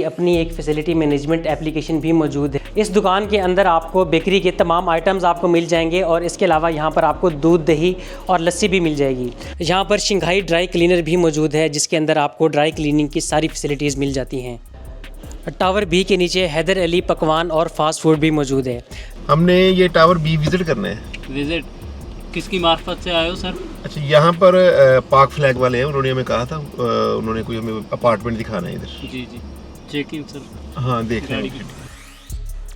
अपनी एक facility management application भी मौजूद है। इस दुकान के अंदर आपको बेकरी के तमाम आइटम्स आपको मिल जाएंगे और इसके अलावा यहाँ पर आपको दूध, दही और लस्सी भी मिल जाएगी। यहाँ पर शंघाई ड्राई क्लीनर भी मौजूद है जिसके अंदर आपको ड्राई क्लीनिंग की सारी फैसिलिटीज़ मिल जाती हैं। टावर बी के नीचे हैदर अली पकवान और फास्ट फूड भी मौजूद है। हमने ये टावर बी विज़िट करना है। विज़िट किसकी मार्फत से आए हो सर? अच्छा, यहाँ पर पाक फ्लैग वाले हैं, उन्होंने हमें कहा था, उन्होंने कोई हमें अपार्टमेंट दिखाना है इधर। जी जी, चेकिंग सर। हाँ, देख रहे हैं।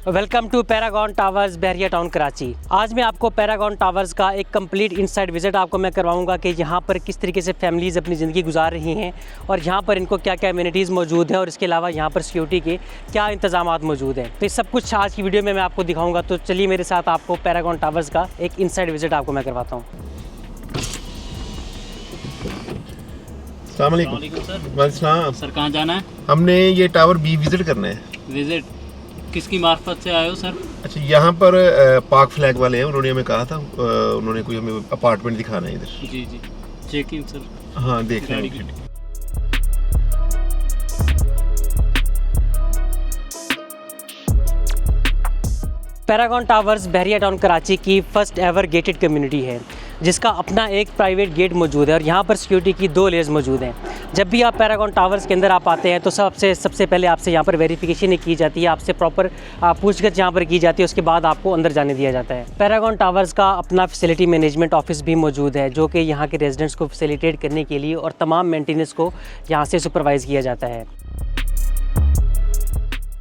Welcome to Paragon Towers, Bahria town, Karachi. आज मैं आपको पैरागॉन टावर्स का एक कंप्लीट इनसाइड विज़िट आपको मैं करवाऊंगा कि यहाँ पर किस तरीके से फैमिलीज़ अपनी ज़िंदगी गुजार रही हैं और यहाँ पर इनको क्या क्या एमिनिटीज़ मौजूद हैं और इसके अलावा यहाँ पर सिक्योरिटी के क्या इंतजामात मौजूद हैं। तो ये सब कुछ आज की वीडियो में मैं आपको दिखाऊँगा। तो चलिए मेरे साथ आपको पैरागॉन टावर्स का एक इनसाइड विज़िट आपको मैं करवाता हूँ। अस्सलाम वालेकुम सर। वालेकुम सलाम। सर कहाँ जाना है? हमने ये टावर बी विज़िट करना है। विज़िट किसकी मार्फत से आए हो सर? अच्छा, यहाँ पर पाक फ्लैग वाले हैं, उन्होंने हमें कहा था, उन्होंने कोई हमें अपार्टमेंट दिखाना है इधर। जी जी, चेकिंग सर। हाँ, देख रहे हैं। Paragon Towers Bahria town Karachi की फ़र्स्ट एवर गेटेड कम्युनिटी है जिसका अपना एक प्राइवेट गेट मौजूद है और यहाँ पर सिक्योरिटी की 2 लेयर्स मौजूद हैं। जब भी आप पैरागॉन टावर्स के अंदर आप आते हैं तो सबसे पहले आपसे यहाँ पर वेरिफिकेशन की जाती है, आपसे प्रॉपर पूछगछ यहाँ पर की जाती है, उसके बाद आपको अंदर जाने दिया जाता है। पैरागॉन टावर्स का अपना फैसिलिटी मैनेजमेंट ऑफिस भी मौजूद है जो कि यहाँ के रेजिडेंट्स को फैसिलिटेट करने के लिए और तमाम मेंटेनेंस को यहाँ से सुपरवाइज़ किया जाता है।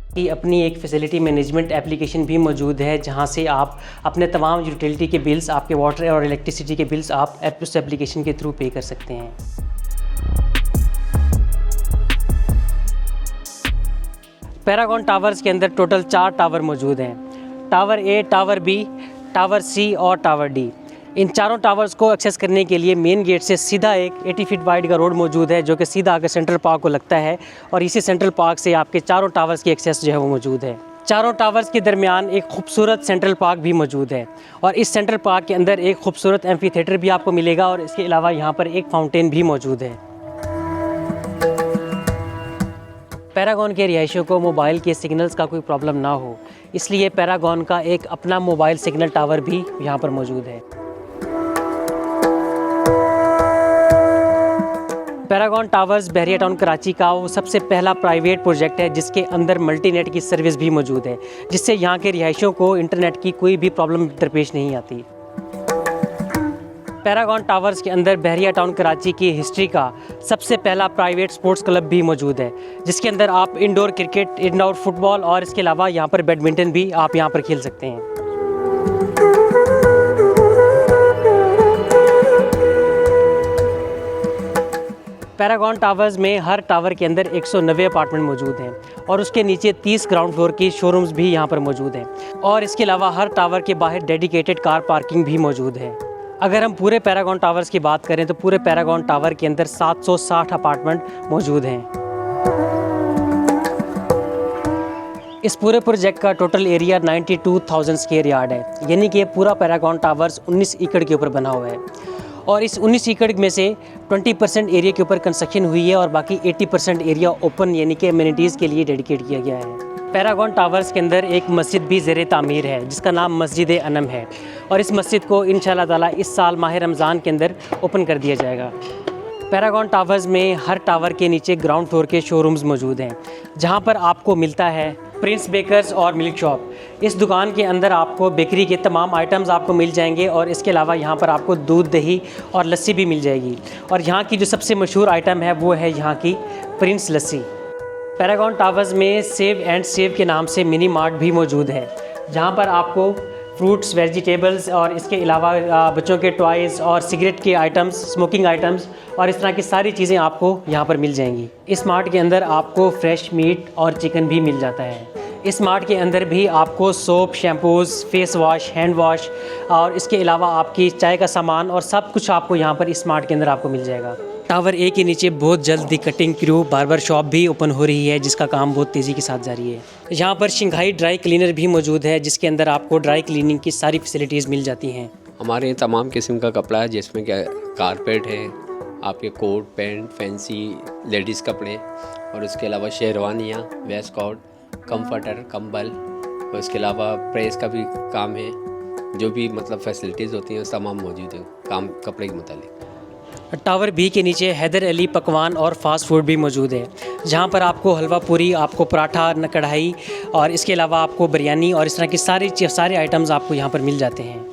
की अपनी एक फैसिलिटी मैनेजमेंट एप्लीकेशन भी मौजूद है जहां से आप अपने तमाम यूटिलिटी के बिल्स, आपके वाटर और इलेक्ट्रिसिटी के बिल्स आप उस एप्लीकेशन के थ्रू पे कर सकते हैं। पैरागॉन टावर्स के अंदर टोटल 4 टावर मौजूद हैं। Tower A, tower B, tower C और टावर डी। इन चारों टावर्स को एक्सेस करने के लिए मेन गेट से सीधा एक 80 फीट वाइड का रोड मौजूद है जो कि सीधा आकर सेंट्रल पार्क को लगता है और इसी सेंट्रल पार्क से आपके चारों टावर्स की एक्सेस जो है वो मौजूद है। चारों टावर्स के दरमियान एक खूबसूरत सेंट्रल पार्क भी मौजूद है और इस सेंट्रल पार्क के अंदर एक खूबसूरत एम्फी थिएटर भी आपको मिलेगा और इसके अलावा यहाँ पर एक फाउंटेन भी मौजूद है। पैरागॉन के रिहायशियों को मोबाइल के सिग्नल्स का कोई प्रॉब्लम ना हो, इसलिए पैरागॉन का एक अपना मोबाइल सिग्नल टावर भी यहाँ पर मौजूद है। Paragon Towers Bahria town Karachi का वो सबसे पहला प्राइवेट प्रोजेक्ट है जिसके अंदर मल्टीनेट की सर्विस भी मौजूद है जिससे यहाँ के रिहायशियों को इंटरनेट की कोई भी प्रॉब्लम दरपेश नहीं आती। पैरागॉन टावर्स के अंदर बहरिया टाउन कराची की हिस्ट्री का सबसे पहला प्राइवेट स्पोर्ट्स क्लब भी मौजूद है जिसके अंदर आप इंडोर क्रिकेट, इंडोर फुटबॉल और इसके अलावा यहाँ पर बैडमिंटन भी आप यहाँ पर खेल सकते हैं। पैरागॉन टावर्स में हर टावर के अंदर 190 अपार्टमेंट मौजूद हैं और उसके नीचे 30 ग्राउंड फ्लोर की शोरूम्स भी यहाँ पर मौजूद हैं और इसके अलावा हर टावर के बाहर डेडिकेटेड कार पार्किंग भी मौजूद है। अगर हम पूरे पैरागॉन टावर्स की बात करें तो पूरे पैरागॉन टावर के अंदर 760 अपार्टमेंट मौजूद हैं। इस पूरे प्रोजेक्ट का टोटल एरिया 92,000 स्क्वायर यार्ड है, यानी कि पूरा पैरागॉन टावर्स 19 एकड़ के ऊपर बना हुआ है और इस 19 एकड़ में से 20% एरिया के ऊपर कंस्ट्रक्शन हुई है और बाकी 80% एरिया ओपन यानी कि एमिनिटीज़ के लिए डेडिकेट किया गया है। पैरागॉन टावर्स के अंदर एक मस्जिद भी ज़ेरे तामीर है जिसका नाम मस्जिद अनम है और इस मस्जिद को इंशाअल्लाह ताला इस साल माह रमज़ान के अंदर ओपन कर दिया जाएगा। पैरागॉन टावर्स में हर टावर के नीचे ग्राउंड फ्लोर के शोरूम्स मौजूद हैं जहां पर आपको मिलता है प्रिंस बेकर्स और मिल्क शॉप। इस दुकान के अंदर आपको बेकरी के तमाम आइटम्स आपको मिल जाएंगे और इसके अलावा यहाँ पर आपको दूध, दही और लस्सी भी मिल जाएगी और यहाँ की जो सबसे मशहूर आइटम है वो है यहाँ की प्रिंस लस्सी। पैरागॉन टावर्स में सेव एंड सेव के नाम से मिनी मार्ट भी मौजूद है जहाँ पर आपको फ्रूट्स, वेजिटेबल्स और इसके अलावा बच्चों के टॉयज़ और सिगरेट के आइटम्स, स्मोकिंग आइटम्स और इस तरह की सारी चीज़ें आपको यहाँ पर मिल जाएंगी। इस मार्ट के अंदर आपको फ्रेश मीट और चिकन भी मिल जाता है। इस मार्ट के अंदर भी आपको soap, shampoos, face wash, hand wash और इसके अलावा आपकी चाय का सामान और सब कुछ आपको यहाँ पर इस मार्ट के अंदर आपको मिल जाएगा। टावर ए के नीचे बहुत जल्द दी कटिंग क्रू बार्बर शॉप भी ओपन हो रही है जिसका काम बहुत तेज़ी के साथ जारी है। यहाँ पर शंघाई ड्राई क्लीनर भी मौजूद है जिसके अंदर आपको ड्राई क्लीनिंग की सारी फैसिलिटीज़ मिल जाती हैं। हमारे यहाँ तमाम किस्म का कपड़ा है जिसमें क्या कारपेट है, आपके कोट पैंट, फैंसी लेडीज़ कपड़े और उसके अलावा शेरवानियाँ, वेस्ट कोट, कंफर्टर, कंबल, और उसके अलावा प्रेस का भी काम है। जो भी मतलब फैसिलिटीज़ होती हैं तमाम मौजूद है काम कपड़े के मुतालिक। टावर बी के नीचे हैदर अली पकवान और फास्ट फूड भी मौजूद है, जहाँ पर आपको हलवा पूरी, आपको पराठा, कढ़ाई और इसके अलावा आपको बिरयानी और इस तरह की सारे आइटम्स आपको यहाँ पर मिल जाते हैं।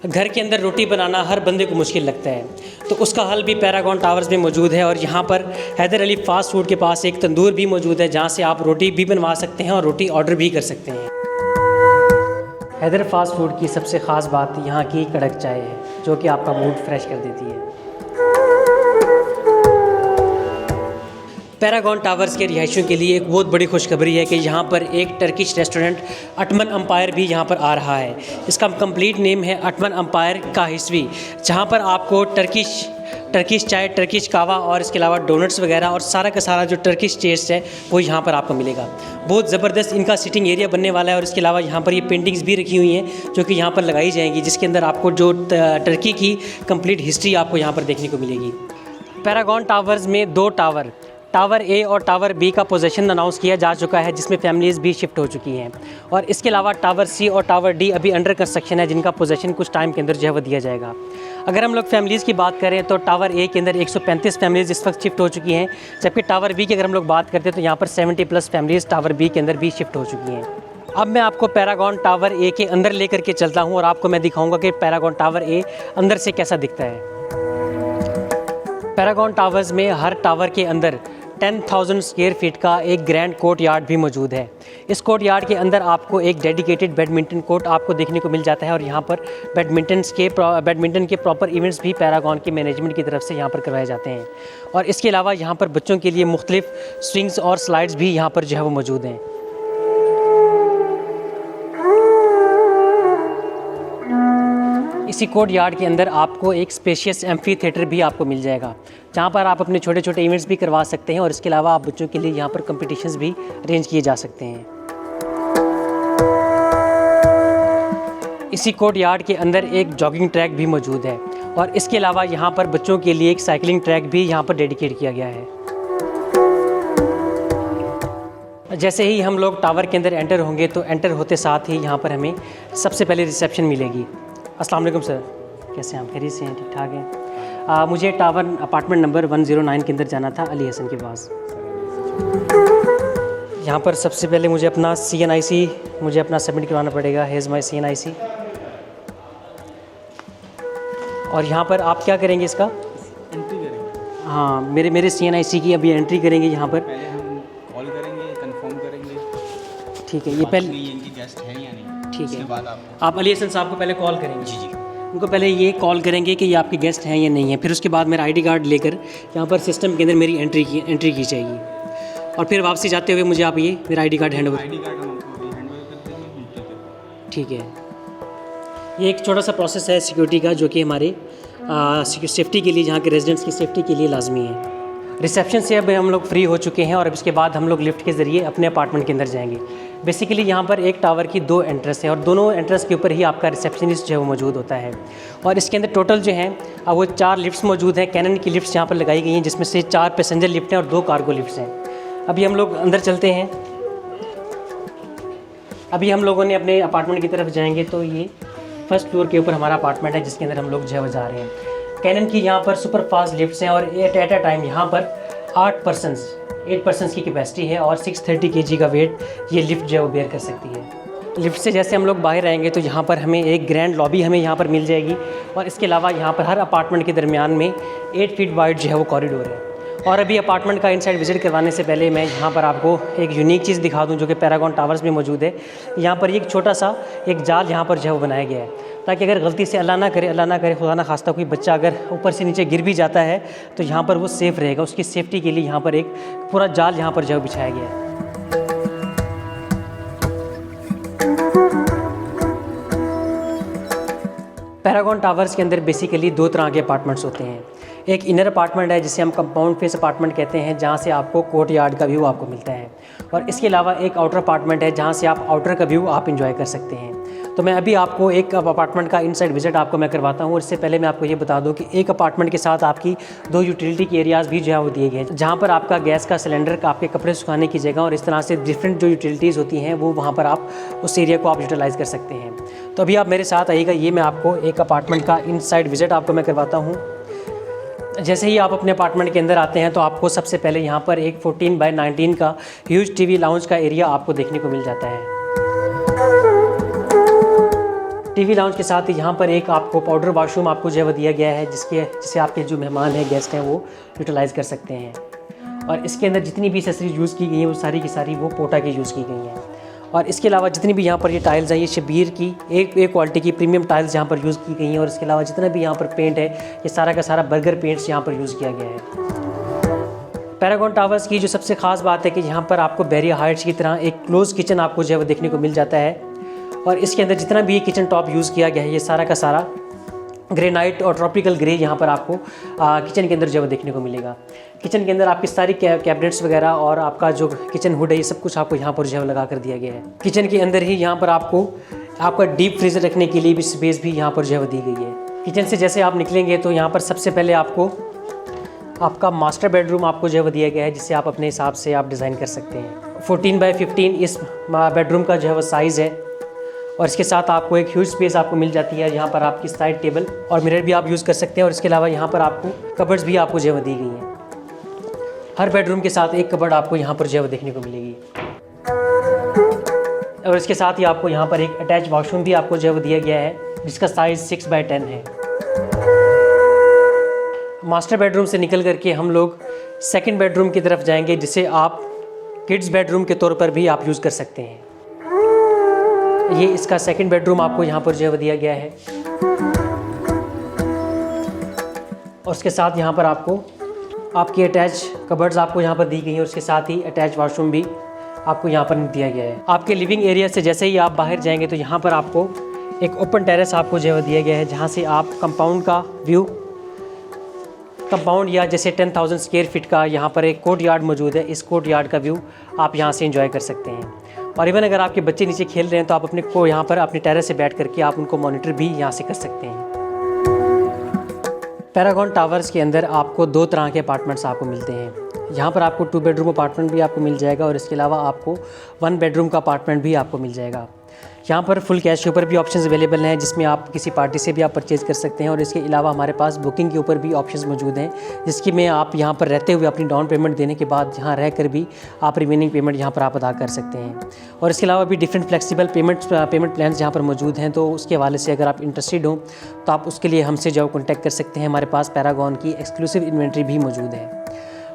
घर के अंदर रोटी बनाना हर बंदे को मुश्किल लगता है, तो उसका हल भी पैरागॉन टावर्स में मौजूद है। और यहाँ पर हैदर अली फास्ट फूड के पास एक तंदूर भी मौजूद है, जहाँ से आप रोटी भी बनवा सकते हैं और रोटी ऑर्डर भी कर सकते हैं। हैदर फास्ट फूड की सबसे ख़ास बात यहाँ की कड़क चाय है, जो कि आपका मूड फ्रेश कर देती है। पैरागॉन टावर्स के रिहायशियों के लिए एक बहुत बड़ी खुशखबरी है कि यहाँ पर एक टर्किश रेस्टोरेंट अटमन एम्पायर भी यहाँ पर आ रहा है। इसका कंप्लीट नेम है अटमन एम्पायर काहिस्वी, जहाँ पर आपको टर्किश चाय, टर्किश कावा और इसके अलावा डोनट्स वगैरह और सारा का सारा जो टर्किश टेस्ट है वो यहाँ पर आपको मिलेगा। बहुत ज़बरदस्त इनका सिटिंग एरिया बनने वाला है और इसके अलावा यहाँ पर ये पेंटिंग्स भी रखी हुई हैं जो कि यहाँ पर लगाई जाएंगी, जिसके अंदर आपको जो टर्की की कंप्लीट हिस्ट्री आपको यहाँ पर देखने को मिलेगी। पैरागॉन टावर्स में 2 टावर ए और टावर बी का पोजीशन अनाउंस किया जा चुका है, जिसमें फैमिलीज़ भी शिफ्ट हो चुकी हैं। और इसके अलावा टावर सी और टावर डी अभी अंडर कंस्ट्रक्शन है, जिनका पोजीशन कुछ टाइम के अंदर जो है वो दिया जाएगा। अगर हम लोग फैमिलीज़ की बात करें तो टावर ए के अंदर 135 फैमिलीज़ इस वक्त शिफ्ट हो चुकी हैं, जबकि टावर बी की अगर हम लोग बात करते हैं तो यहाँ पर 70+ फैमिलीज़ टावर बी के अंदर भी शिफ्ट हो चुकी हैं। अब मैं आपको पैरागॉन टावर ए के अंदर लेकर के चलता हूँ और आपको मैं दिखाऊँगा कि पैरागॉन टावर ए अंदर से कैसा दिखता है। पैरागॉन टावर्स में हर टावर के अंदर 10,000 स्क्वायर फीट का एक ग्रैंड कोर्ट यार्ड भी मौजूद है। इस कोर्ट यार्ड के अंदर आपको एक डेडिकेटेड बैडमिंटन कोर्ट आपको देखने को मिल जाता है और यहाँ पर बैडमिंटन के प्रॉपर इवेंट्स भी पैरागॉन के मैनेजमेंट की तरफ से यहाँ पर करवाए जाते हैं। और इसके अलावा यहाँ पर बच्चों के लिए मुख्तलिफ स्विंग्स और स्लाइड्स भी यहाँ पर जो है वो मौजूद हैं। इसी कोर्ट यार्ड के अंदर आपको एक स्पेशियस एम्फी थिएटर भी आपको मिल जाएगा, जहाँ पर आप अपने छोटे छोटे इवेंट्स भी करवा सकते हैं और इसके अलावा आप बच्चों के लिए यहाँ पर कॉम्पिटिशन्स भी अरेंज किए जा सकते हैं। इसी कोर्ट यार्ड के अंदर एक जॉगिंग ट्रैक भी मौजूद है और इसके अलावा यहाँ पर बच्चों के लिए एक साइकिलिंग ट्रैक भी यहाँ पर डेडिकेट किया गया है। जैसे ही हम लोग टावर के अंदर एंटर होंगे तो एंटर होते साथ ही यहाँ पर हमें सबसे पहले रिसेप्शन मिलेगी। अस्सलाम वालेकुम सर, कैसे हैं आप? खैरियत से हैं? ठीक ठाक हैं? मुझे टावर अपार्टमेंट नंबर 109 के अंदर जाना था, अली हसन के पास। यहाँ पर सबसे पहले मुझे अपना CNIC मुझे अपना सबमिट करवाना पड़ेगा। Has my CNIC। और यहाँ पर आप क्या करेंगे? इसका एंट्री करेंगे। हाँ, मेरे CNIC की अभी एंट्री करेंगे यहाँ पर। पहले हम कॉल करेंगे, कंफर्म करेंगे। ठीक है, ये पहले ये इनकी गेस्ट है या नहीं। ठीक उसके है, बाद आप अली हसन साहब को पहले कॉल करेंगे। जी जी उनको पहले ये कॉल करेंगे कि ये आपके गेस्ट हैं या नहीं है, फिर उसके बाद मेरा ID कार्ड लेकर यहाँ पर सिस्टम के अंदर मेरी एंट्री की जाएगी और फिर वापसी जाते हुए मुझे आप ये मेरा ID card hand over. ID card हम आपको अभी हैंड ओवर कर देंगे। ठीक है, ये एक छोटा सा प्रोसेस है सिक्योरिटी का, जो कि हमारे सेफ्टी के लिए, जहाँ के रेजिडेंट्स की सेफ्टी के लिए लाजमी है। रिसेप्शन से अब हम लोग फ्री हो चुके हैं और अब इसके बाद हम लोग लिफ्ट के ज़रिए अपने अपार्टमेंट के अंदर जाएंगे। बेसिकली यहाँ पर एक टावर की 2 एंट्रेंस है और दोनों एंट्रेंस के ऊपर ही आपका रिसेप्शनिस्ट जो है वो मौजूद होता है। और इसके अंदर टोटल जो हैं वो 4 लिफ्ट्स मौजूद हैं। कैनन की लिफ्ट्स यहाँ पर लगाई गई हैं, जिसमें से 4 पैसेंजर लिफ्ट हैं और 2 कार्गो लिफ्ट्स हैं। अभी हम लोग अंदर चलते हैं। अभी हम लोगों ने अपने अपार्टमेंट की तरफ जाएंगे तो ये फर्स्ट फ्लोर के ऊपर हमारा अपार्टमेंट है, जिसके अंदर हम लोग जो है वो जा रहे हैं। कैनन की यहाँ पर सुपर फास्ट लिफ्ट्स हैं और एट अ टाइम यहाँ पर 8 पर्सन्स की कैपेसिटी है और 630 kg का वेट ये लिफ्ट जो है वो बेयर कर सकती है। लिफ्ट से जैसे हम लोग बाहर आएंगे तो यहाँ पर हमें एक ग्रैंड लॉबी हमें यहाँ पर मिल जाएगी और इसके अलावा यहाँ पर हर अपार्टमेंट के दरमियान में 8 फीट वाइड जो है वो कॉरिडोर है। और अभी अपार्टमेंट का इनसाइड विज़िट करवाने से पहले मैं यहाँ पर आपको एक यूनिक चीज़ दिखा दूँ जो कि पैरागॉन टावर्स में मौजूद है। यहाँ पर एक छोटा सा एक जाल यहाँ पर जो है वो बनाया गया है, ताकि अगर गलती से अल्लाह ना करे खुदा ना खास्ता कोई बच्चा अगर ऊपर से नीचे गिर भी जाता है तो यहाँ पर वो सेफ़ रहेगा। उसकी सेफ्टी के लिए यहाँ पर एक पूरा जाल यहाँ पर जो है बिछाया गया है। पैरागॉन टावर्स के अंदर बेसिकली 2 तरह के अपार्टमेंट्स होते हैं। एक इनर अपार्टमेंट है जिसे हम कंपाउंड फेस अपार्टमेंट कहते हैं, जहाँ से आपको कोर्ट यार्ड का व्यू आपको मिलता है। और इसके अलावा एक आउटर अपार्टमेंट है जहाँ से आप आउटर का व्यू आप इंजॉय कर सकते हैं। तो मैं अभी आपको एक अपार्टमेंट का इनसाइड विजिट आपको मैं करवाता हूँ। और इससे पहले मैं आपको ये बता दूँ कि एक अपार्टमेंट के साथ आपकी 2 यूटिलिटी के एरियाज़ भी जो है वो दिए गए हैं, जहाँ पर आपका गैस का सिलेंडर, आपके कपड़े सुखाने की जगह और इस तरह से डिफरेंट जो यूटिलिटीज़ होती हैं वो वहाँ पर आप उस एरिया को आप यूटिलाइज़ कर सकते हैं। तो अभी आप मेरे साथ आइएगा, ये मैं आपको एक अपार्टमेंट का इनसाइड विजिट आपको मैं करवाता हूँ। जैसे ही आप अपने अपार्टमेंट के अंदर आते हैं तो आपको सबसे पहले यहाँ पर एक 14x19 का ह्यूज टीवी लाउंज का एरिया आपको देखने को मिल जाता है। टीवी लाउंज के साथ ही यहाँ पर एक आपको पाउडर वॉशरूम आपको जो है दिया गया है, जिसे आपके जो मेहमान हैं, गेस्ट हैं, वो यूटिलाइज़ कर सकते हैं। और इसके अंदर जितनी भी एक्सेसरीज यूज़ की गई हैं वो सारी की सारी वो पोटा की यूज़ की गई हैं। और इसके अलावा जितनी भी यहाँ पर ये टाइल्स हैं, ये शबीर की एक क्वालिटी की प्रीमियम टाइल्स यहाँ पर यूज़ की गई हैं। और इसके अलावा जितना भी यहाँ पर पेंट है, ये सारा का सारा बर्गर पेंट्स यहाँ पर यूज़ किया गया है। पैरागॉन टावर्स की जो सबसे ख़ास बात है कि यहाँ पर आपको बैरियर हाइट्स की तरह एक क्लोज किचन आपको जो है वो देखने को मिल जाता है। और इसके अंदर जितना भी किचन टॉप यूज़ किया गया है, ये सारा का सारा ग्रेनाइट और ट्रॉपिकल ग्रे यहाँ पर आपको किचन के अंदर जो है देखने को मिलेगा। किचन के अंदर आपकी सारी कैबिनेट्स वगैरह और आपका जो किचन हुड है, ये सब कुछ आपको यहाँ पर जो है लगा कर दिया गया है। किचन के अंदर ही यहाँ पर आपका डीप फ्रीज़र रखने के लिए भी स्पेस भी यहाँ पर जो है दी गई है। किचन से जैसे आप निकलेंगे तो यहाँ पर सबसे पहले आपका मास्टर बेडरूम आपको जो है दिया गया है, जिसे आप अपने हिसाब से आप डिज़ाइन कर सकते हैं। 14x15 इस बेडरूम का जो है वो साइज़ है। और इसके साथ आपको एक ह्यूज स्पेस आपको मिल जाती है। यहाँ पर आपकी साइड टेबल और मिरर भी आप यूज़ कर सकते हैं। और इसके अलावा यहाँ पर आपको कबर्ड्स भी आपको जो है दी गई हैं। हर बेडरूम के साथ एक कबर्ड आपको यहाँ पर जो है देखने को मिलेगी। और इसके साथ ही आपको यहाँ पर एक अटैच वॉशरूम भी आपको जो है दिया गया है, जिसका साइज़ 6x10 है। मास्टर बेडरूम से निकल करके हम लोग सेकंड बेडरूम की तरफ जाएंगे, जिसे आप किड्स बेडरूम के तौर पर भी आप यूज़ कर सकते हैं। ये इसका सेकंड बेडरूम आपको यहाँ पर जो है दिया गया है। और उसके साथ यहाँ पर आपकी अटैच कबर्ड्स आपको यहाँ पर दी गई हैं। और उसके साथ ही अटैच वॉशरूम भी आपको यहाँ पर दिया गया है। आपके लिविंग एरिया से जैसे ही आप बाहर जाएंगे तो यहाँ पर आपको एक ओपन टेरेस आपको जो है दिया गया है, जहाँ से आप कंपाउंड या जैसे 10,000 स्क्वायर फीट का यहाँ पर एक कोर्ट यार्ड मौजूद है। इस कोर्ट यार्ड का व्यू आप यहाँ से एंजॉय कर सकते हैं। और इवन अगर आपके बच्चे नीचे खेल रहे हैं तो आप यहाँ पर अपने टेरेस से बैठ करके आप उनको मॉनिटर भी यहाँ से कर सकते हैं। पैरागॉन टावर्स के अंदर आपको 2 तरह के अपार्टमेंट्स आपको मिलते हैं। यहाँ पर आपको 2 बेडरूम अपार्टमेंट भी आपको मिल जाएगा और इसके अलावा आपको 1 बेडरूम का अपार्टमेंट भी आपको मिल जाएगा। यहाँ पर फुल कैश के ऊपर भी ऑप्शंस अवेलेबल हैं, जिसमें आप किसी पार्टी से भी आप परचेज़ कर सकते हैं। और इसके अलावा हमारे पास बुकिंग के ऊपर भी ऑप्शंस मौजूद हैं, जिसकी में आप यहाँ पर रहते हुए अपनी डाउन पेमेंट देने के बाद यहाँ रह कर भी आप रिमेनिंग पेमेंट यहाँ पर आप अदा कर सकते हैं। और इसके अलावा भी डिफरेंट फ्लेक्सिबल पेमेंट प्लान्स यहाँ पर मौजूद हैं। तो उसके हवाले से अगर आप इंटरेस्टेड हो तो आप उसके लिए हमसे जो कॉन्टैक्ट कर सकते हैं। हमारे पास पैरागॉन की एक्सक्लूसिव इन्वेंट्री भी मौजूद है।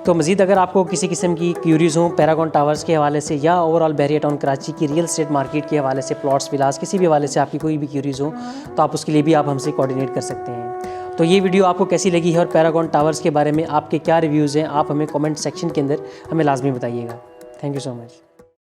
तो मज़ीद अगर आपको किसी किस्म की क्यूरीज़ हो पैरागॉन टावर्स के हवाले से या ओवरऑल बहरिया टाउन कराची की रियल एस्टेट मार्केट के हवाले से, प्लॉट्स विलास, किसी भी हवाले से आपकी कोई भी क्यूरीज़ हो तो आप उसके लिए भी आप हमसे कोऑर्डिनेट कर सकते हैं। तो ये वीडियो आपको कैसी लगी है और पैरागॉन टावर्स के बारे में आपके क्या रिव्यूज़ हैं, आप हमें कमेंट सेक्शन के अंदर हमें लाजमी बताइएगा। Thank you so much.